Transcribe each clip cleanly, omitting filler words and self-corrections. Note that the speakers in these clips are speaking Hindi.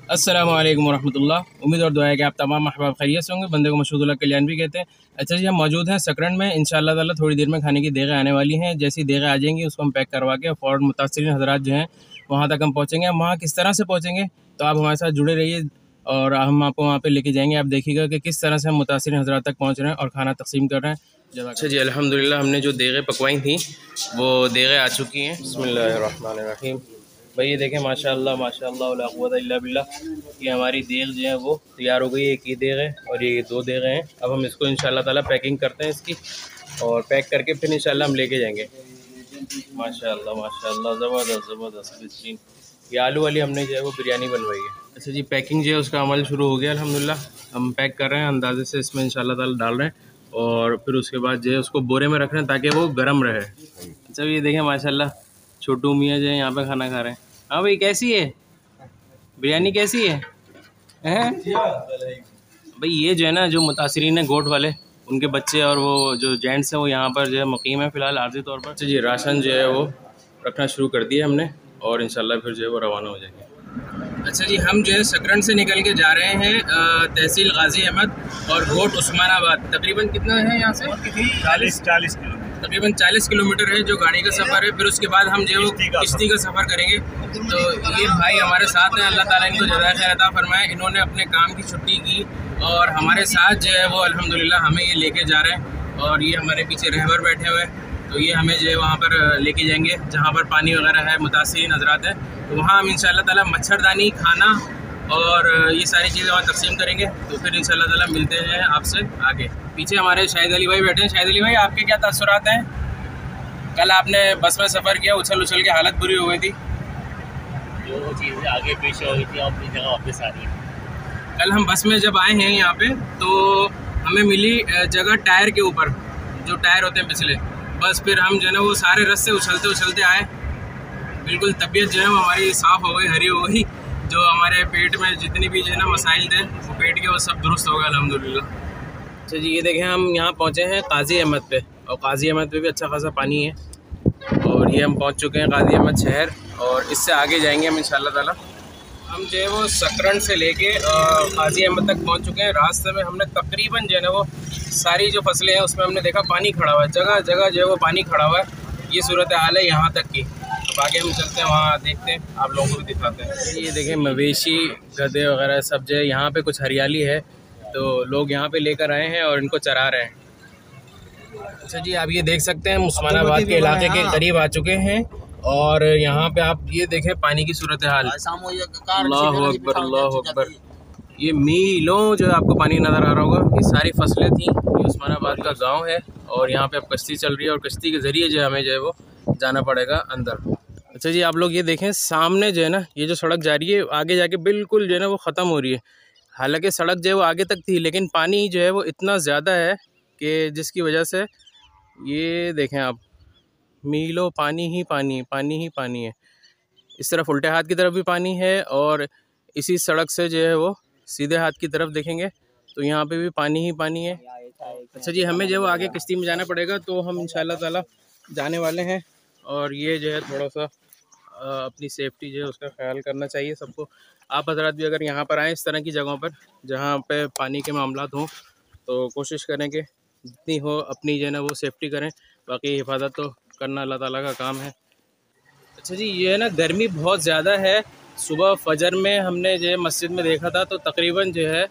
अस्सलामु अलैकुम वरहमतुल्लाह। उम्मीद और दुआ है कि आप तमाम अहबाब खैरियत से होंगे। बंदे को मशहूदुल्लाह कल्याण भी कहते हैं। अच्छा जी, हम मौजूद हैं सकरन में। इंशाअल्लाह ताला थोड़ी देर में खाने की देगें आने वाली हैं। जैसी देगें आ जाएंगी उसको हम पैक करवा के फ़ौरन मुतासिरीन हज़रात जो हैं वहाँ तक हम पहुँचेंगे। हम वहाँ किस तरह से पहुँचेंगे तो आप हमारे साथ जुड़े रहिए और हम आपको वहाँ पर लेके जाएंगे। आप देखिएगा कि किस तरह से हम मुतासिरीन हज़रात तक पहुँच रहे हैं और खाना तकसीम कर रहे हैं। अच्छा जी, अल्हम्दुलिल्लाह हमने जो देगें पकवाई थी वो देगें आ चुकी हैं। बिस्मिल्लाहिर्रहमानिर्रहीम। भाई ये देखें माशाअल्लाह माशाअल्लाह ला कुव्वता इल्ला बिल्लाह। ये हमारी देग जो है वो तैयार हो गई है। एक ये देग है और ये दो देगें हैं। अब हम इसको इंशाअल्लाह ताला पैकिंग करते हैं इसकी और पैक करके फिर इंशाअल्लाह हम लेके जाएंगे। माशाअल्लाह माशाअल्लाह, ज़बरदस्त ज़बरदस्त बेहतरीन। ये आलू वाली हमने जो है वो बिरयानी बनवाई है। अच्छा जी, पैकिंग जो है उसका अमल शुरू हो गया अल्हम्दुलिल्लाह। हम पैक कर रहे हैं, अंदाजे से इसमें इंशाअल्लाह ताला डाल रहे हैं और फिर उसके बाद जो है उसको बोरे में रख रहे हैं ताकि वो गर्म रहे। अच्छा ये देखें माशाअल्लाह छोटू मियाँ जो है यहाँ पे खाना खा रहे हैं। हाँ भाई, कैसी है बिरयानी, कैसी है हैं? भाई ये जो है ना, जो मुतासिरीन है गोट वाले, उनके बच्चे और वो जो जेंट्स हैं वो यहाँ पर जो है मुकीम है फ़िलहाल आर्जी तौर पर। अच्छा जी, राशन जो है वो रखना शुरू कर दिया हमने और इंशाल्लाह फिर जो है वो रवाना हो जाएंगे। अच्छा जी, हम जो है सकरन से निकल के जा रहे हैं तहसील गाजी अहमद और गोट उस्मानाबाद। तकरीबन कितना है यहाँ से? 40 किलोमीटर, तकरीबन 40 किलोमीटर है जो गाड़ी का सफ़र है। फिर उसके बाद हम जो है वो किश्ती का सफ़र करेंगे। तो ये भाई हमारे साथ हैं, अल्लाह ताला इनको जज़ाए खैर अता फरमाए। इन्होंने अपने काम की छुट्टी की और हमारे साथ जो है वो अल्हम्दुलिल्लाह हमें ये लेके जा रहे हैं। और ये हमारे पीछे रहबर बैठे हुए हैं, तो ये हमें जो है वहाँ पर लेके जाएंगे जहाँ पर पानी वगैरह है, मुतासिरीन हज़रात हैं। तो वहाँ हम इंशाअल्लाह ताला मच्छरदानी, खाना और ये सारी चीज़ें वहाँ तकसीम करेंगे। तो फिर इंशाअल्लाह ताला मिलते हैं आपसे आगे। पीछे हमारे शाहिद अली भाई बैठे हैं। शाहिद अली भाई, आपके क्या तासुरात हैं? कल आपने बस में सफ़र किया, उछल उछल के हालत बुरी हो गई थी। जो चीज़ें आगे पेश हो गई थी अपनी जगह वापस आ रही है। कल हम बस में जब आए हैं यहाँ पे तो हमें मिली जगह टायर के ऊपर, जो टायर होते हैं पिछले। बस फिर हम जो है ना वो सारे रास्ते उछलते उछलते आए। बिल्कुल तबीयत जो है वो हमारी साफ़ हो गई, हरी हो गई। जो हमारे पेट में जितनी भी जो है ना मसाइल थे वो पेट के, वो सब दुरुस्त हो गए अल्हम्दुलिल्लाह। अच्छा जी, ये देखें हम यहाँ पहुँचे हैं काजी अहमद पे और काजी अहमद पे भी अच्छा खासा पानी है। और ये हम पहुँच चुके हैं काजी अहमद शहर और इससे आगे जाएंगे हम इंशाअल्लाह ताला। हम जो है वो सकरन से लेके काजी अहमद तक पहुँच चुके हैं। रास्ते में हमने तकरीबन जो है ना वो सारी जो फसलें हैं उसमें हमने देखा पानी खड़ा हुआ है, जगह जगह जो है वो पानी खड़ा हुआ है। ये सूरत हाल है यहाँ तक की। अब आगे हम चलते हैं, वहाँ देखते हैं, आप लोगों को भी दिखाते हैं। ये देखें मवेशी, गधे वगैरह सब जो है, यहाँ पे कुछ हरियाली है तो लोग यहाँ पे लेकर आए हैं और इनको चरा रहे हैं। अच्छा जी, आप ये देख सकते हैं उस्मानाबाद के इलाके के करीब आ चुके हैं और यहाँ पे आप ये देखें पानी की सूरत हाल। अल्लाह अकबर अल्लाह अकबर। ये मीलों जो है आपको पानी नज़र आ रहा होगा, ये सारी फसलें थी। ये उस्मानाबाद का गांव है और यहाँ पे अब कश्ती चल रही है और कश्ती के ज़रिए जो हमें जो है वो जाना पड़ेगा अंदर। अच्छा जी, आप लोग ये देखें सामने जो है ना, ये जो सड़क जा रही है आगे जाके बिल्कुल जो है ना वो ख़त्म हो रही है। हालांकि सड़क जो है वो आगे तक थी लेकिन पानी जो है वो इतना ज़्यादा है कि जिसकी वजह से ये देखें आप, मीलों पानी ही पानी, पानी ही पानी है। इस तरफ उल्टे हाथ की तरफ भी पानी है और इसी सड़क से जो है वो सीधे हाथ की तरफ देखेंगे तो यहाँ पे भी पानी ही पानी है। अच्छा जी, हमें जो है वो आगे किश्ती में जाना पड़ेगा तो हम इंशाअल्लाह ताला जाने वाले हैं। और ये जो है थोड़ा सा अपनी सेफ्टी जो है उसका ख्याल करना चाहिए सबको। आप हजरात भी अगर यहाँ पर आएँ इस तरह की जगहों पर जहाँ पे पानी के मामलात हों तो कोशिश करें कि जितनी हो अपनी जो है ना वो सेफ्टी करें। बाकी हिफाजत तो करना अल्लाह ताला का काम है। अच्छा जी, ये है ना गर्मी बहुत ज़्यादा है। सुबह फजर में हमने जो है मस्जिद में देखा था तो तकरीबन जो है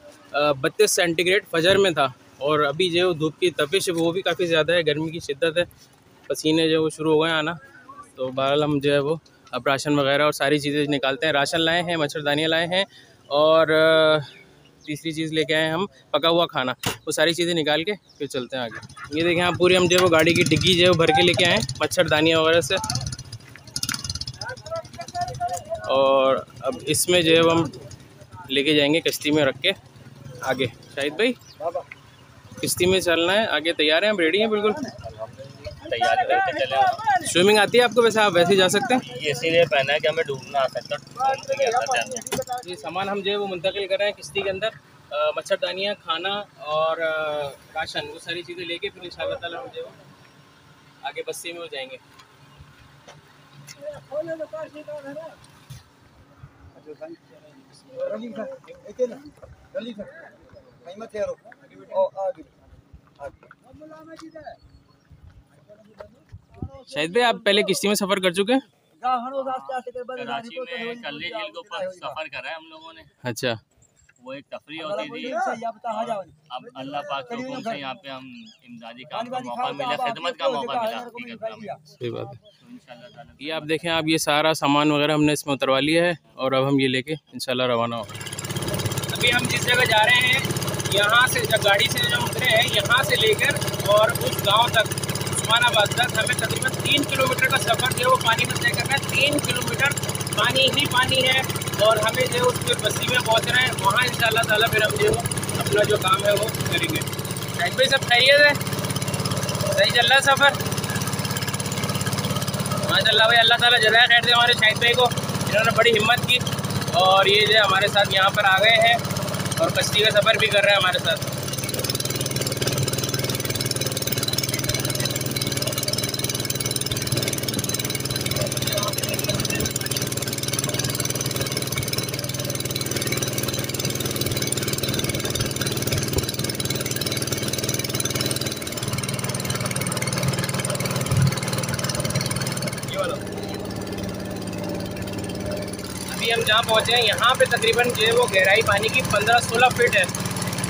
32 सेंटीग्रेड फजर में था और अभी जो धूप की तपिश है वो भी काफ़ी ज़्यादा है, गर्मी की शिद्दत है, पसीने जो वो शुरू हो गए आना। तो बहरहाल हम जो है वो अब राशन वगैरह और सारी चीज़ें निकालते हैं। राशन लाए हैं, मच्छरदानियाँ लाए हैं और तीसरी चीज़ लेके आए हैं हम पका हुआ खाना। वो सारी चीज़ें निकाल के फिर चलते हैं आगे। ये देखें आप, पूरी हम जो है वो गाड़ी की डिग्गी जो है वो भर के लेके आए हैं मच्छरदानियाँ वगैरह से। और अब इसमें जो है वो हम लेके जाएंगे कश्ती में रख के आगे। शाहिद भाई, किश्ती में चलना है आगे, तैयार हैं? हम रेडी हैं बिल्कुल, तैयारी करके चले। स्विमिंग आती है आपको? वैसे आप वैसे ही जा सकते हैं। ये इसीलिए पहना है कि हमें डूबना आ सकता है। ये सामान हम जो है वो मुंतकिल कर रहे हैं किश्ती के अंदर। मच्छरदानियाँ, खाना और राशन, वो सारी चीज़ें लेके फिर इंशाअल्लाह ताला हम जो है वो आगे बस्ती में हो जाएंगे। शाहिद भाई, आप पहले किश्ती में सफ़र कर चुके हैं? कराची में कल्ले झील के ऊपर सफ़र करा है हम लोगों ने। अच्छा। वो एक तफरी होती थी। अब अल्लाह पाक के हुक्म से यहाँ पे हम इमदादी काम का मौका मिला, खिदमत का मौका मिला। सही बात है। तो इंशाल्लाह ये आप देखें, आप ये सारा सामान वगैरह हमने इसमें उतरवा लिया है और अब हम ये लेके इंशाल्लाह रवाना हो। अभी हम जिस जगह जा रहे हैं, यहाँ से जब गाड़ी से जो उतरे हैं, यहाँ से लेकर और उस गाँव तक, उस्मानाबाद तक, हमें तकरीबन 3 किलोमीटर का सफ़र जो है वो पानी में तय करना है। 3 किलोमीटर पानी ही पानी है और हमें जो है उसके बस्ती में पहुँच रहे हैं। वहाँ इंशाल्लाह ताला फिर हम जो अपना जो काम है वो करेंगे। शाहिद भाई, सब खैरियत है? सही चल रहा है सफ़र? माशाल्लाह भाई, अल्लाह ताला जज़ाए खैर दे हमारे शाहिद भाई को, इन्होंने बड़ी हिम्मत की और ये जो हमारे साथ यहाँ पर आ गए हैं और कश्ती का सफ़र भी कर रहे हैं हमारे साथ। अभी हम जहाँ पहुँचे हैं, यहाँ पे तकरीबन जो है वो गहराई पानी की 15-16 फीट है।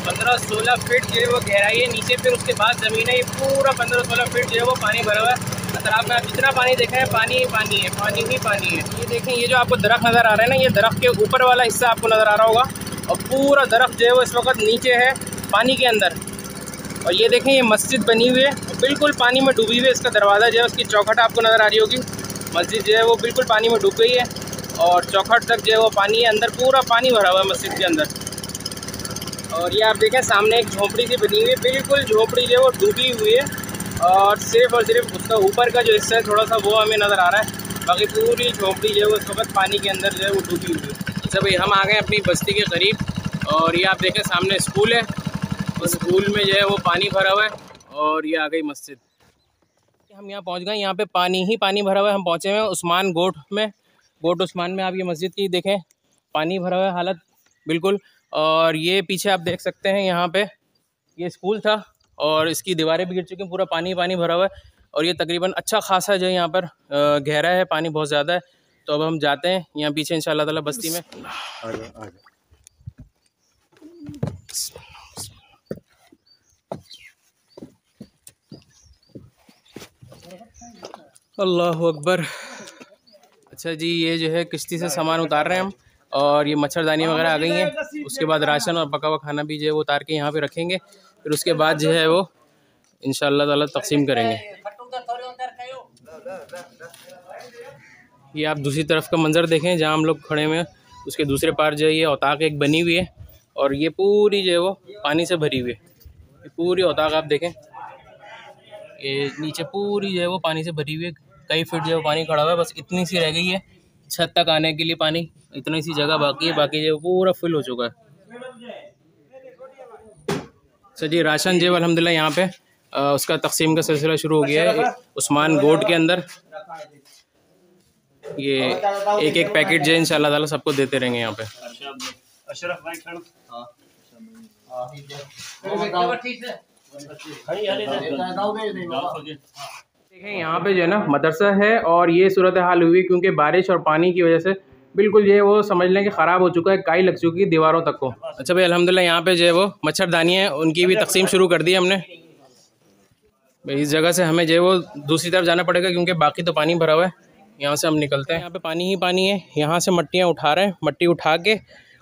15-16 फीट जो है वो गहराई है नीचे। फिर उसके बाद ज़मीन है, ये पूरा 15-16 फीट जो है वो पानी भरा हुआ है। तालाब में आप जितना पानी देख रहे हैं, पानी ही पानी है, पानी ही पानी है। ये देखें, ये जो आपको दरख्त नज़र आ रहा है ना, ये दरख्त के ऊपर वाला हिस्सा आपको नज़र आ रहा होगा और पूरा दरख्त जो है वो इस वक्त नीचे है पानी के अंदर। और ये देखें, ये मस्जिद बनी हुई है बिल्कुल पानी में डूबी हुई है। इसका दरवाज़ा जो है, उसकी चौखट आपको नज़र आ रही होगी। मस्जिद जो है वो बिल्कुल पानी में डूब गई है और चौखट तक जो है वो पानी है, अंदर पूरा पानी भरा हुआ है मस्जिद के अंदर। और ये आप देखें, सामने एक झोंपड़ी सी बनी हुई है, बिल्कुल झोंपड़ी जो है वो डूबी हुई है और सिर्फ उसका ऊपर का जो हिस्सा है थोड़ा सा वो हमें नज़र आ रहा है। बाकी पूरी झोंपड़ी जो है वो इस वक्त पानी के अंदर जो है वो डूबी हुई है। अच्छा भाई, हम आ गए अपनी बस्ती के करीब और ये आप देखें सामने स्कूल है। उस स्कूल में जो है वो पानी भरा हुआ है और ये आ गई मस्जिद। हम यहाँ पहुँच गए, यहाँ पे पानी ही पानी भरा हुआ है। हम पहुँचे हुए हैं उस्मान गोट में, गोट उस्मान में। आप ये मस्जिद की देखें, पानी भरा हुआ है हालत बिल्कुल। और ये पीछे आप देख सकते हैं, यहाँ पे ये स्कूल था और इसकी दीवारें भी गिर चुकी हैं, पूरा पानी पानी भरा हुआ है। और ये तकरीबन अच्छा खासा जो है यहाँ पर गहरा है, पानी बहुत ज़्यादा है। तो अब हम जाते हैं यहाँ पीछे इंशाअल्लाह ताला बस्ती में। अल्लाह अकबर। अच्छा जी, ये जो है किश्ती से सामान उतार रहे हैं हम और ये मच्छरदानी वगैरह आ गई हैं। उसके बाद राशन और पका हुआ खाना भी जो है वो उतार के यहाँ पे रखेंगे। फिर उसके बाद जो है वो इंशाअल्लाह ताला तकसीम करेंगे। ये आप दूसरी तरफ का मंज़र देखें जहाँ हम लोग खड़े हुए हैं, उसके दूसरे पार जो है ये औताक एक बनी हुई है और ये पूरी जो है वो पानी से भरी हुई है। ये पूरी औताक आप देखें, ये नीचे पूरी जो है वो पानी से भरी हुई है। कई फीट जो है पानी खड़ा हुआ है, बस इतनी सी रह गई है छत तक आने के लिए पानी, इतनी सी जगह बाकी है, बाकी जो पूरा फुल हो चुका है। सर जी, राशन जो अल्हम्दुलिल्लाह यहाँ पे उसका तकसीम का सिलसिला शुरू हो गया है उस्मान गोट के अंदर। ये एक एक पैकेट जो है इंशाअल्लाह ताला सबको देते रहेंगे यहाँ पे। देखें, यहाँ पे जो है ना मदरसा है और ये सूरत हाल हुई क्योंकि बारिश और पानी की वजह से बिल्कुल जो है वो समझ लें कि ख़राब हो चुका है, काई लग चुकी है दीवारों तक को। अच्छा भाई, अल्हम्दुलिल्लाह यहाँ पे जो है वो मच्छरदानी है, उनकी भी तकसीम शुरू कर दी हमने। भाई इस जगह से हमें जो है वो दूसरी तरफ जाना पड़ेगा क्योंकि बाकी तो पानी भरा हुआ है। यहाँ से हम निकलते हैं, यहाँ पे पानी ही पानी है। यहाँ से मट्टियाँ उठा रहे हैं, मट्टी उठा के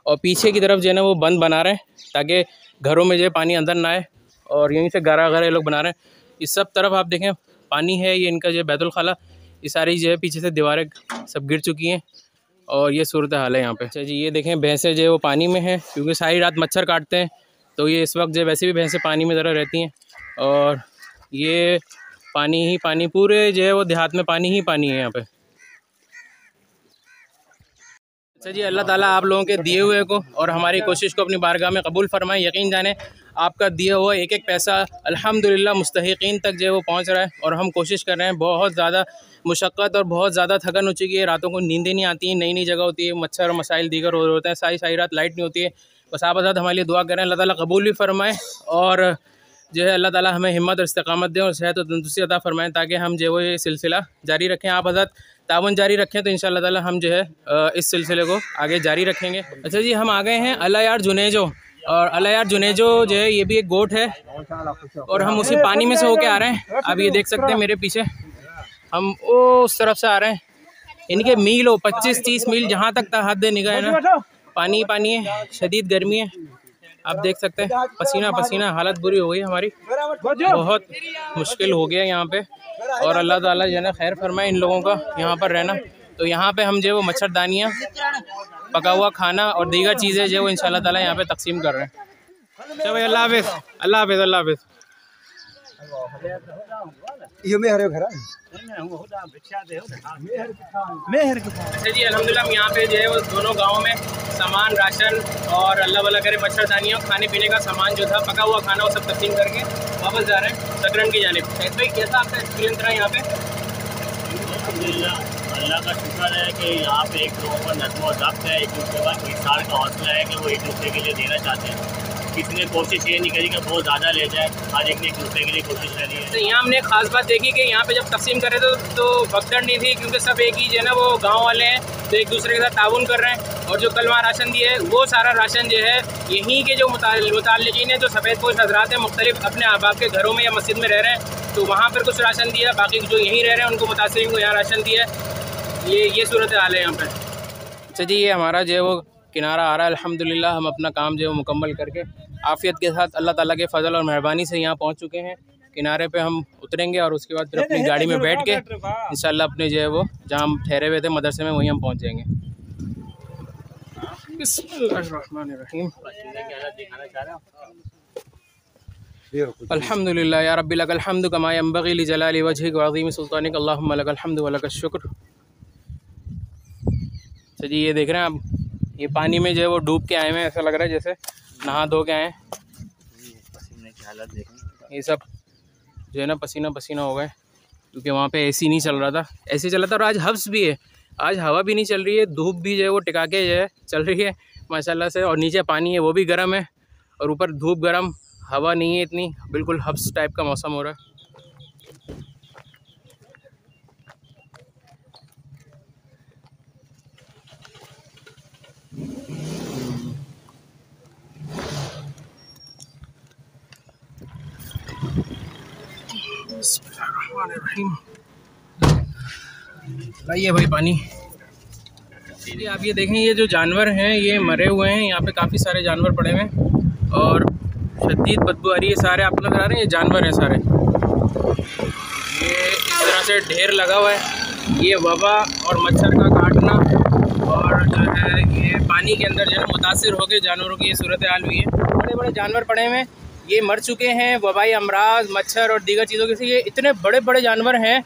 और पीछे की तरफ जो है ना वो बंद बना रहे हैं ताकि घरों में जो है पानी अंदर ना आए। और यहीं से गारा गारा लोग बना रहे हैं। इस सब तरफ आप देखें पानी है। ये इनका जो है बैतुल खाला, ये सारी जो है पीछे से दीवारें सब गिर चुकी हैं और ये सूरत हाल है यहाँ पे। अच्छा जी, ये देखें भैंसें जो है वो पानी में है क्योंकि सारी रात मच्छर काटते हैं, तो ये इस वक्त जो वैसे भी भैंसें पानी में ज़रा रहती हैं। और ये पानी ही पानी, पूरे जो है वो देहात में पानी ही पानी है यहाँ पे। अच्छा जी, अल्लाह ताला आप लोगों के दिए हुए को और हमारी कोशिश को अपनी बारगाह में कबूल फरमाए। यकीन जाने आपका दिया हुआ एक एक पैसा अल्हम्दुलिल्लाह मुस्तहिकीन तक जो है वो पहुँच रहा है। और हम कोशिश कर रहे हैं, बहुत ज़्यादा मुशक्क़त और बहुत ज़्यादा थकन हो चुकी है। रातों को नींदें नहीं आती हैं, नई नई जगह होती है, मच्छर और मसाइल दीगर हो रहे होते हैं, सारी रात लाइट नहीं होती है। बस आप आज़ाद हमारे लिए दुआ करें, अल्लाह ताला कबूल भी फरमाए और जो है अल्लाह ताला हमें हिम्मत और इस्तिकामत दें और सेहत और तंदुरुस्ती अता फरमाएं, ताकि हम जो है ये सिलसिला जारी रखें। आप हज़रत तावन जारी रखें तो इंशाअल्लाह ताला हम जो है इस सिलसिले को आगे जारी रखेंगे। अच्छा जी, हम आ गए हैं अल्लाह यार जुनेजो, और अल्लाह यार जुनेजो जो है ये भी एक गोट है और हम उसी पानी में से होके आ रहे हैं। आप ये देख सकते हैं मेरे पीछे, हम उस तरफ से आ रहे हैं। इनके मील हो 25-30 मील जहाँ तक हद निगाह है ना, पानी पानी है, शदीद गर्मी है। आप देख सकते हैं पसीना पसीना, हालत बुरी हो गई हमारी, बहुत मुश्किल हो गया यहाँ पे। और अल्लाह ताला जो है ना खैर फरमाए इन लोगों का यहाँ पर रहना। तो यहाँ पे हम जो है वो मच्छरदानियाँ, पका हुआ खाना और दीगर चीज़ें जो है वो इंशाअल्लाह ताला यहाँ पे तकसीम कर रहे हैं। चलो भाई, अल्लाह हाफिज़, अल्लाह हाफिज़, अल्लाह हाफिज़। अच्छा जी, अल्हम्दुलिल्लाह हम यहाँ पे जो है वो दोनों गाँव में सामान, राशन और अल्लाह वाला करे मच्छरदानियाँ, खाने पीने का सामान जो था, पका हुआ खाना, वो सब तकसीम करके वापस जा रहे हैं सकरन की जानिब। भाई कैसा आपका एक्सपीरियंस रहा यहाँ पे? अल्हम्दुलिल्लाह, अल्लाह का शुक्र है कि यहाँ पे एक लोगों का नज़्म व ज़ब्त है, एक दूसरे का इसार का हौसला है कि वो एक दूसरे के लिए देना चाहते हैं। किसी ने कोशिश ये नहीं करी कि बहुत ज़्यादा ले जाए, हर एक ने एक दूसरे के लिए कोशिश करी है। तो यहाँ हमने खास बात देखी कि यहाँ पे जब तकसीम कर रहे थे तो भगदड़ नहीं थी, क्योंकि सब एक ही जो है ना वो गाँव वाले हैं, तो एक दूसरे के साथ ताउन कर रहे हैं। और जो कल वहाँ राशन दिए है वो सारा राशन जो है यहीं के जो मुताल्लिकीन है, जो सफ़ेद पोश हज़रात हैं, मुख्तलिफ अपने अहबाब के घरों में या मस्जिद में रह रहे हैं, तो वहाँ पर कुछ राशन दिया, बाकी जो यहीं रह रहे हैं उनको मुतासिरीन को यहाँ राशन दिया। ये सूरत हाल है यहाँ पर। अच्छा जी, ये हमारा जो है वो किनारा आ रहा है। अल्हम्दुलिल्लाह हम अपना काम जो है वो मुकम्मल करके आफ़ियत के साथ अल्लाह ताला के फ़ज़ल और मेहरबानी से यहाँ पहुँच चुके हैं। किनारे पे हम उतरेंगे और उसके बाद फिर अपनी गाड़ी में बैठ के इंशाअल्लाह अपने जो है वो जहाँ हम ठहरे हुए थे मदरसे में, वहीं हम पहुँच जाएंगे। बिस्मिल्लाहिर्रहमानिर्रहीम। अल्हम्दुलिल्लाह या रब्बिल लकल हम्दु कमा यंबग़ी लिजलाली वजहिक व अज़ीम सुल्तानिक, अल्लाहुम्मा लकल हम्दु व लकश शुक्र। तो जी ये देख रहे हैं आप, ये पानी में जो है वो डूब के आए हैं, ऐसा लग रहा है जैसे नहा धो के आए हैं। पसीने की हालत देखें, ये सब जो है ना पसीना पसीना हो गए, क्योंकि वहाँ पे एसी नहीं चल रहा था, एसी चला था। और आज हब्स भी है, आज हवा भी नहीं चल रही है, धूप भी जो है वो टिका के जो है चल रही है माशाल्लाह से। और नीचे पानी है वो भी गर्म है, और ऊपर धूप गर्म, हवा नहीं है इतनी, बिल्कुल हब्स टाइप का मौसम हो रहा है। लाइए भाई पानी। जी आप ये देखें, ये जो जानवर हैं ये मरे हुए हैं, यहाँ पे काफ़ी सारे जानवर पड़े हुए हैं और शदीद बदबू आ रही है। सारे आपको नजर आ रहे हैं, ये जानवर हैं सारे, ये इस तरह से ढेर लगा हुआ है। ये वबा और मच्छर का काटना और जो है ये पानी के अंदर जो है मुतासिर होकर जानवरों की ये सूरत हाल हुई है। बड़े बड़े जानवर पड़े हुए हैं, ये मर चुके हैं वबाई अमराज, मच्छर और दीगर चीज़ों के से। ये इतने बड़े बड़े जानवर हैं,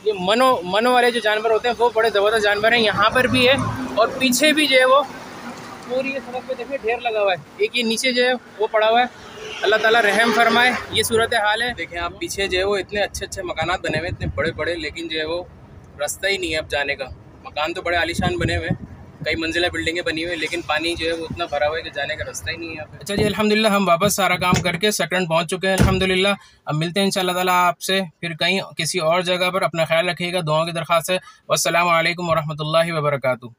ये मनो वाले जो जानवर होते हैं वो बड़े ज़बरदस्त जानवर हैं। यहाँ पर भी है और पीछे भी जो है वो पूरी ये सड़क पे देखिए ढेर लगा हुआ है। एक ये नीचे जो है वो पड़ा हुआ है, अल्लाह ताला रहम फरमाए। ये सूरत हाल है। देखें आप पीछे जो है वो इतने अच्छे अच्छे मकानात बने हुए हैं, इतने बड़े बड़े, लेकिन जो है वो रास्ता ही नहीं है अब जाने का। मकान तो बड़े आलीशान बने हुए हैं, कई मंजिला बिल्डिंगें बनी हुई है, लेकिन पानी जो है वो उतना भरा हुआ है कि जाने का रास्ता ही नहीं है। अच्छा जी, अल्हम्दुलिल्लाह हम वापस सारा काम करके सकरन पहुंच चुके हैं अल्हम्दुलिल्लाह। अब मिलते हैं इंशाअल्लाह ताला आपसे फिर कहीं किसी और जगह पर। अपना ख्याल रखिएगा, दुआओं की दरख्वास्त है। वस्सलामु अलैकुम वरहमतुल्लाहि वबरकातुहू।